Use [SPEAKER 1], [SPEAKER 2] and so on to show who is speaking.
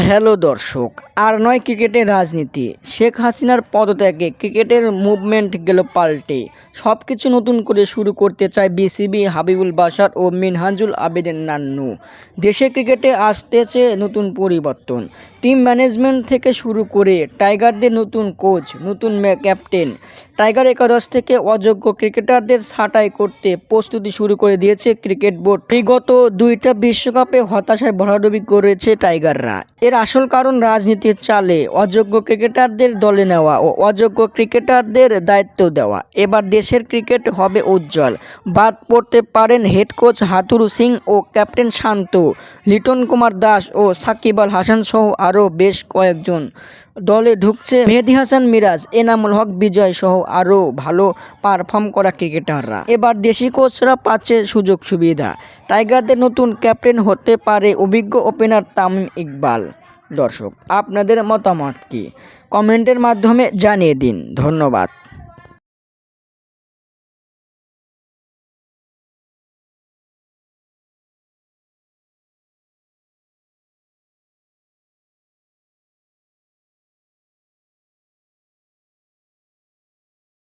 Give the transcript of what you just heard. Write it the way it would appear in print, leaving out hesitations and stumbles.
[SPEAKER 1] Hello দর্শক, আর নয় ক্রিকেটের রাজনীতি। শেখ হাসিনার পদত্যাগে ক্রিকেটের মুভমেন্ট গেল পাল্টে। সব কিছু নতুন করে শুরু করতে চায় বিসিবি, হাবিবুল বাশার ও মিনহাজুল আবেদিন নান্নু। দেশে ক্রিকেটে আসতেছে নতুন পরিবর্তন। টিম ম্যানেজমেন্ট থেকে শুরু করে টাইগারদের নতুন কোচ, নতুন ক্যাপ্টেন। টাইগার একাদশ থেকে অযোগ্য ক্রিকেটারদের ছাঁটাই করতে প্রস্তুতি শুরু করে দিয়েছে ক্রিকেট বোর্ড। বিগত দুইটা বিশ্বকাপে হতাশায় ভরাডুবি করেছে টাইগাররা। এর আসল কারণ রাজনীতির চালে অযোগ্য ক্রিকেটারদের দলে নেওয়া ও অযোগ্য ক্রিকেটারদের দায়িত্ব দেওয়া। এবার দেশের ক্রিকেট হবে উজ্জ্বল। বাদ পড়তে পারেন হেড কোচ হাথুরু সিং ও ক্যাপ্টেন শান্ত, লিটন কুমার দাস ও সাকিব আল হাসান সহ আরও বেশ কয়েকজন। দলে ঢুকছে মেহেদী হাসান মিরাজ, এনামুল হক বিজয় সহ আরও ভালো পারফর্ম করা ক্রিকেটাররা। এবার দেশি কোচরা পাচ্ছে সুযোগ সুবিধা। টাইগারদের নতুন ক্যাপ্টেন হতে পারে অভিজ্ঞ ওপেনার তামিম ইকবাল। দর্শক, আপনাদের মতামত কি? কমেন্টের মাধ্যমে জানিয়ে দিন। ধন্যবাদ।